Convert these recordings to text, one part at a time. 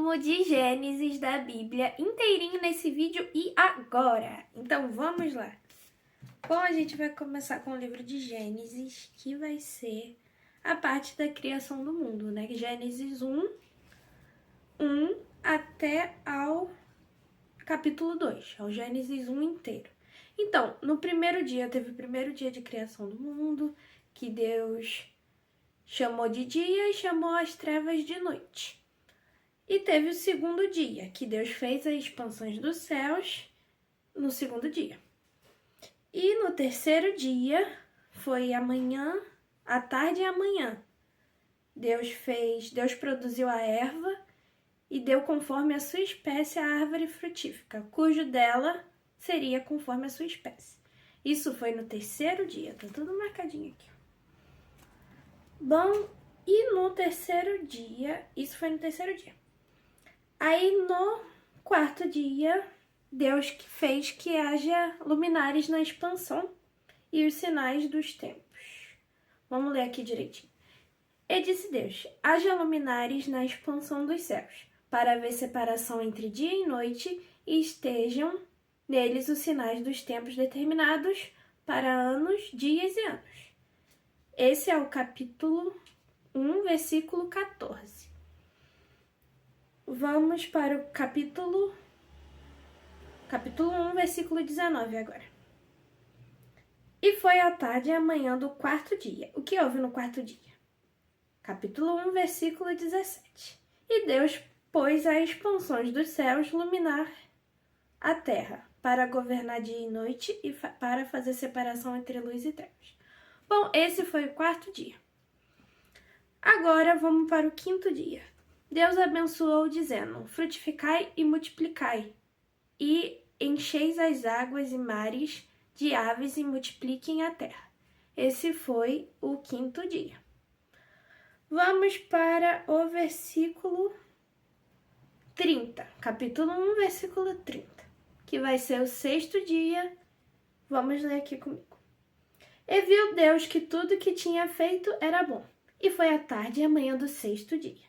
resumo de Gênesis da Bíblia inteirinho nesse vídeo e agora. Então vamos lá. Bom, a gente vai começar com o livro de Gênesis, que vai ser a parte da criação do mundo, né? Gênesis 1 até ao capítulo 2, ao Gênesis 1 inteiro. Então, no primeiro dia, teve o primeiro dia de criação do mundo, que Deus chamou de dia e chamou as trevas de noite. E teve o segundo dia, que Deus fez as expansões dos céus no segundo dia. E no terceiro dia, foi amanhã, à tarde e amanhã. Deus produziu a erva e deu conforme a sua espécie a árvore frutífica, cujo dela seria conforme a sua espécie. Isso foi no terceiro dia, tá tudo marcadinho aqui. Bom, e no terceiro dia, isso foi no terceiro dia. Aí no quarto dia, Deus fez que haja luminares na expansão e os sinais dos tempos. Vamos ler aqui direitinho. E disse Deus: haja luminares na expansão dos céus, para haver separação entre dia e noite, e estejam neles os sinais dos tempos determinados para anos, dias e anos. Esse é o capítulo 1, versículo 14. Vamos para o capítulo 1, versículo 19 agora. E foi a tarde e a manhã do quarto dia. O que houve no quarto dia? Capítulo 1, versículo 17. E Deus pôs as expansões dos céus luminar a terra, para governar dia e noite e para fazer separação entre luz e trevas. Bom, esse foi o quarto dia. Agora vamos para o quinto dia. Deus abençoou dizendo: frutificai e multiplicai, e encheis as águas e mares de aves e multipliquem a terra. Esse foi o quinto dia. Vamos para o versículo 30, capítulo 1, versículo 30, que vai ser o sexto dia. Vamos ler aqui comigo. E viu Deus que tudo que tinha feito era bom, e foi a tarde e a manhã do sexto dia.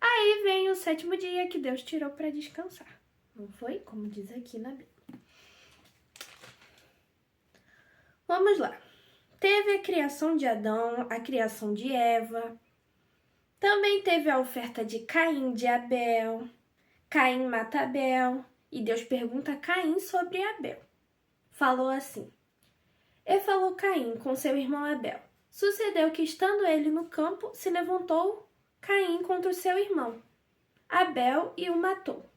Aí vem o sétimo dia que Deus tirou para descansar. Não foi? Como diz aqui na Bíblia. Vamos lá. Teve a criação de Adão, a criação de Eva. Também teve a oferta de Caim, de Abel. Caim mata Abel. E Deus pergunta a Caim sobre Abel. Falou assim: e falou Caim com seu irmão Abel. Sucedeu que, estando ele no campo, se levantou Caim contra o seu irmão Abel e o matou.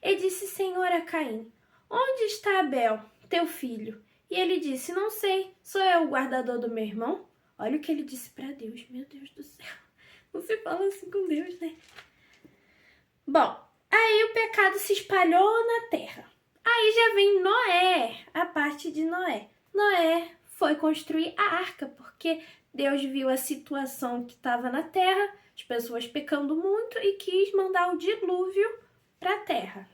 E disse Senhor a Caim: onde está Abel, teu filho? E ele disse: não sei, sou eu o guardador do meu irmão? Olha o que ele disse para Deus, meu Deus do céu. Não se fala assim com Deus, né? Bom, aí o pecado se espalhou na terra. Aí já vem Noé, a parte de Noé. Noé foi construir a arca, porque Deus viu a situação que estava na terra, as pessoas pecando muito, e quis mandar o dilúvio para a terra.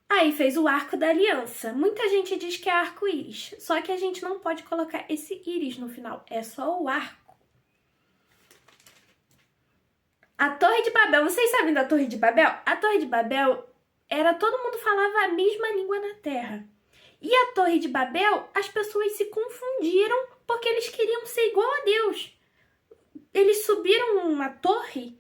Aí fez o arco da aliança. Muita gente diz que é arco-íris, só que a gente não pode colocar esse íris no final, é só o arco. A Torre de Babel, vocês sabem da Torre de Babel? A Torre de Babel todo mundo falava a mesma língua na terra. E a Torre de Babel, as pessoas se confundiram porque eles queriam ser igual a Deus. Eles subiram uma torre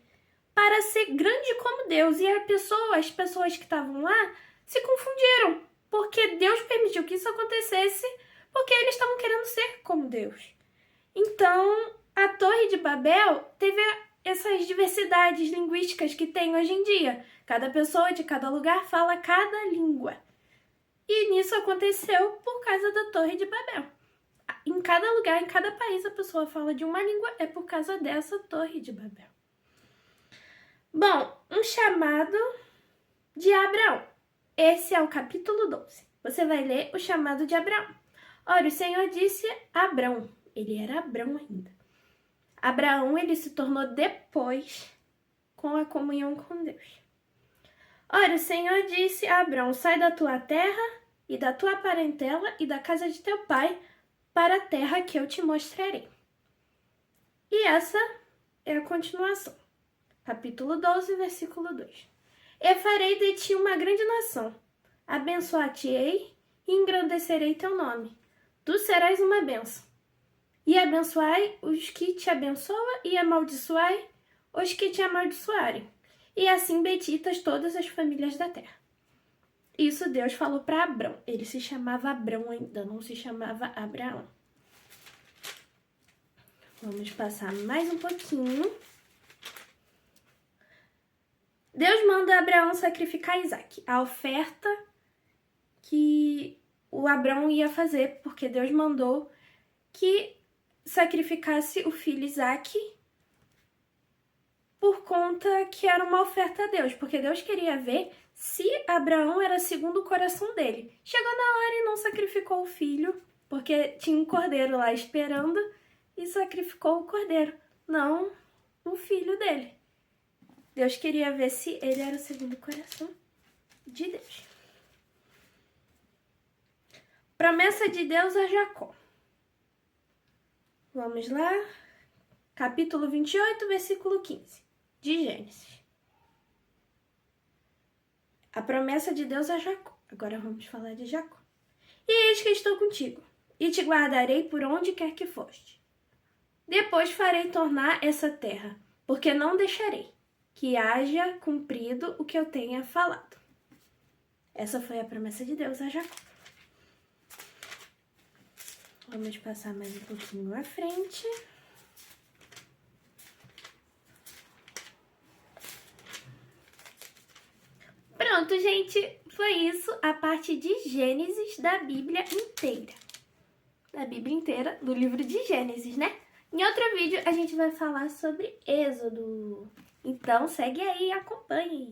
para ser grande como Deus. E as pessoas que estavam lá se confundiram, porque Deus permitiu que isso acontecesse, porque eles estavam querendo ser como Deus. Então, a Torre de Babel teve essas diversidades linguísticas que tem hoje em dia. Cada pessoa de cada lugar fala cada língua. E nisso aconteceu por causa da Torre de Babel. Em cada lugar, em cada país, a pessoa fala de uma língua, é por causa dessa Torre de Babel. Bom, um chamado de Abraão. Esse é o capítulo 12. Você vai ler o chamado de Abraão. Ora, o Senhor disse a Abrão. Ele era Abrão ainda. Abraão, ele se tornou depois com a comunhão com Deus. Ora, o Senhor disse a Abrão: sai da tua terra e da tua parentela e da casa de teu pai para a terra que eu te mostrarei. E essa é a continuação. Capítulo 12, versículo 2. Eu farei de ti uma grande nação, abençoar-te-ei e engrandecerei teu nome. Tu serás uma bênção. E abençoai os que te abençoam e amaldiçoai os que te amaldiçoarem. E assim benditas todas as famílias da terra. Isso Deus falou para Abrão. Ele se chamava Abrão ainda, não se chamava Abraão. Vamos passar mais um pouquinho. Deus manda Abraão sacrificar Isaac. A oferta que o Abrão ia fazer, porque Deus mandou que sacrificasse o filho Isaac por conta que era uma oferta a Deus, porque Deus queria ver se Abraão era segundo o coração dele. Chegou na hora e não sacrificou o filho, porque tinha um cordeiro lá esperando, e sacrificou o cordeiro, não o filho dele. Deus queria ver se ele era o segundo coração de Deus. Promessa de Deus a Jacó. Vamos lá. Capítulo 28, versículo 15, de Gênesis. A promessa de Deus a Jacó. Agora vamos falar de Jacó. E eis que estou contigo, e te guardarei por onde quer que foste. Depois farei tornar essa terra, porque não deixarei que haja cumprido o que eu tenha falado. Essa foi a promessa de Deus a Jacó. Vamos passar mais um pouquinho à frente. Pronto, gente. Foi isso, a parte de Gênesis da Bíblia inteira. Da Bíblia inteira, do livro de Gênesis, né? Em outro vídeo, a gente vai falar sobre Êxodo. Então, segue aí e acompanhe.